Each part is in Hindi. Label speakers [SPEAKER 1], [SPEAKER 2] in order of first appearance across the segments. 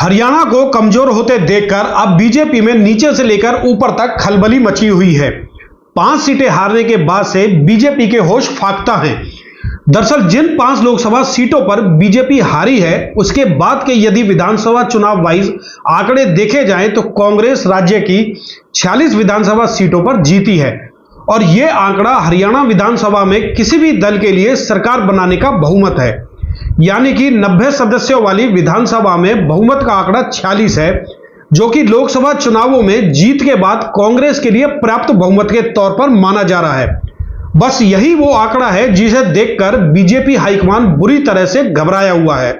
[SPEAKER 1] हरियाणा को कमजोर होते देखकर अब बीजेपी में नीचे से लेकर ऊपर तक खलबली मची हुई है। 5 सीटें हारने के बाद से बीजेपी के होश फाख्ता हैं। दरअसल जिन 5 लोकसभा सीटों पर बीजेपी हारी है, उसके बाद के यदि विधानसभा चुनाव वाइज आंकड़े देखे जाएं तो कांग्रेस राज्य की 46 विधानसभा सीटों पर जीती है और यह आंकड़ा हरियाणा विधानसभा में किसी भी दल के लिए सरकार बनाने का बहुमत है। यानी कि 90 सदस्यों वाली विधानसभा में बहुमत का आंकड़ा 46 है, जो कि लोकसभा चुनावों में जीत के बाद कांग्रेस के लिए प्राप्त बहुमत के तौर पर माना जा रहा है। बस यही वो आंकड़ा है जिसे देखकर बीजेपी हाईकमान बुरी तरह से घबराया हुआ है।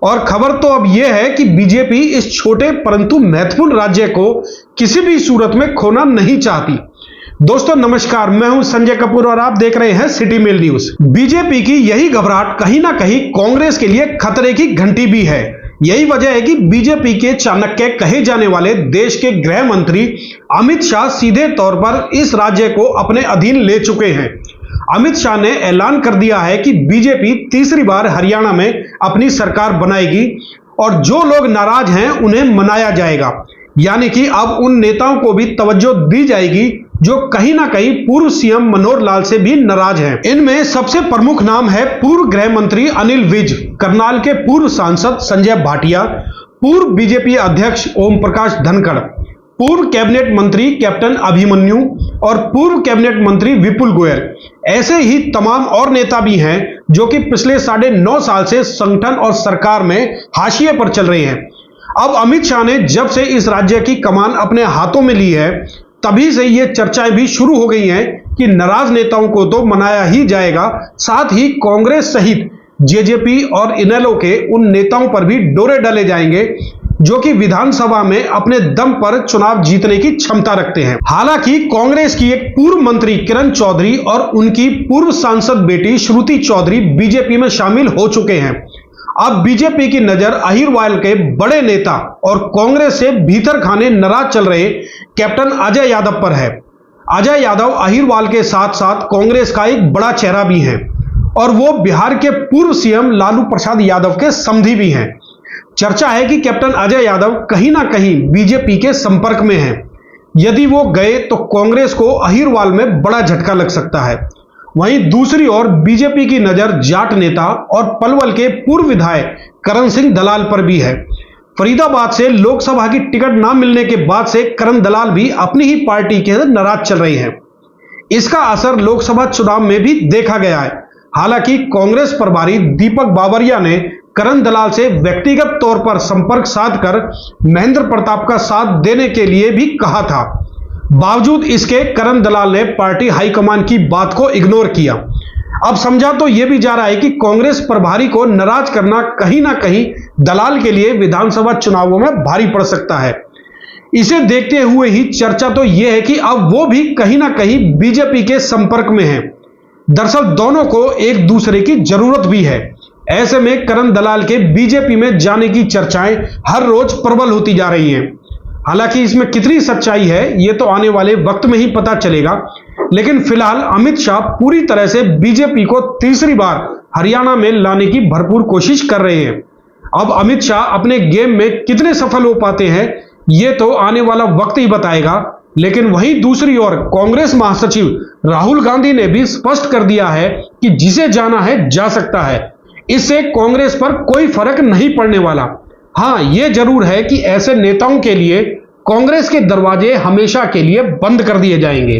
[SPEAKER 1] और खबर तो अब यह है कि बीजेपी इस छोटे परंतु महत्वपूर्ण राज्य को किसी भी सूरत में खोना नहीं चाहती। दोस्तों नमस्कार, मैं हूं संजय कपूर और आप देख रहे हैं सिटी मेल न्यूज। बीजेपी की यही घबराहट कहीं ना कहीं कांग्रेस के लिए खतरे की घंटी भी है। यही वजह है कि बीजेपी के चाणक्य कहे जाने वाले देश के गृह मंत्री अमित शाह सीधे तौर पर इस राज्य को अपने अधीन ले चुके हैं। अमित शाह ने ऐलान कर दिया है कि बीजेपी तीसरी बार हरियाणा में अपनी सरकार बनाएगी और जो लोग नाराज हैं उन्हें मनाया जाएगा। यानी कि अब उन नेताओं को भी तवज्जो दी जाएगी जो कहीं ना कहीं पूर्व सीएम मनोहर लाल से भी नाराज हैं। इनमें सबसे प्रमुख नाम है पूर्व गृह मंत्री अनिल विज, करनाल के पूर्व सांसद संजय भाटिया, पूर्व बीजेपी अध्यक्ष ओम प्रकाश धनखड़, पूर्व कैबिनेट मंत्री कैप्टन अभिमन्यु और पूर्व कैबिनेट मंत्री विपुल गोयल। ऐसे ही तमाम और नेता भी हैं जो कि पिछले 9.5 साल से संगठन और सरकार में हाशिए पर चल रहे हैं। अब अमित शाह ने जब से इस राज्य की कमान अपने हाथों में ली है, तभी से ये चर्चाएं भी शुरू हो गई हैं कि नाराज नेताओं को तो मनाया ही जाएगा, साथ ही कांग्रेस सहित जेजेपी और इनेलो के उन नेताओं पर भी डोरे डाले जाएंगे जो कि विधानसभा में अपने दम पर चुनाव जीतने की क्षमता रखते हैं। हालांकि कांग्रेस की एक पूर्व मंत्री किरण चौधरी और उनकी पूर्व सांसद बेटी श्रुति चौधरी बीजेपी में शामिल हो चुके हैं। अब बीजेपी की नजर अहिरवाल के बड़े नेता और कांग्रेस से भीतर खाने नाराज चल रहे कैप्टन अजय यादव पर है। अजय यादव अहिरवाल के साथ साथ कांग्रेस का एक बड़ा चेहरा भी है और वो बिहार के पूर्व सीएम लालू प्रसाद यादव के समधी भी हैं। चर्चा है कि कैप्टन अजय यादव कहीं ना कहीं बीजेपी के संपर्क में हैं। यदि वो गए तो कांग्रेस को अहिरवाल में बड़ा झटका लग सकता है। वहीं दूसरी ओर बीजेपी की नजर जाट नेता और पलवल के पूर्व विधायक करण सिंह दलाल पर भी है। फरीदाबाद से लोकसभा की टिकट ना मिलने के बाद से करण दलाल भी अपनी ही पार्टी के नाराज चल रहे हैं। इसका असर लोकसभा चुनाव में भी देखा गया है। हालांकि कांग्रेस प्रभारी दीपक बाबरिया ने करण दलाल से व्यक्तिगत तौर पर संपर्क साधकर महेंद्र प्रताप का साथ देने के लिए भी कहा था। बावजूद इसके करण दलाल ने पार्टी हाईकमान की बात को इग्नोर किया। अब समझा तो यह भी जा रहा है कि कांग्रेस प्रभारी को नाराज करना कहीं ना कहीं दलाल के लिए विधानसभा चुनावों में भारी पड़ सकता है। इसे देखते हुए ही चर्चा तो यह है कि अब वो भी कहीं ना कहीं बीजेपी के संपर्क में है। दरअसल दोनों को एक दूसरे की जरूरत भी है। ऐसे में करण दलाल के बीजेपी में जाने की चर्चाएं हर रोज प्रबल होती जा रही हैं। हालांकि इसमें कितनी सच्चाई है ये तो आने वाले वक्त में ही पता चलेगा, लेकिन फिलहाल अमित शाह पूरी तरह से बीजेपी को तीसरी बार हरियाणा में लाने की भरपूर कोशिश कर रहे हैं। अब अमित शाह अपने गेम में कितने सफल हो पाते हैं ये तो आने वाला वक्त ही बताएगा। लेकिन वहीं दूसरी ओर कांग्रेस महासचिव राहुल गांधी ने भी स्पष्ट कर दिया है कि जिसे जाना है जा सकता है। इससे कांग्रेस पर कोई फर्क नहीं पड़ने वाला। हाँ, यह जरूर है कि ऐसे नेताओं के लिए कांग्रेस के दरवाजे हमेशा के लिए बंद कर दिए जाएंगे।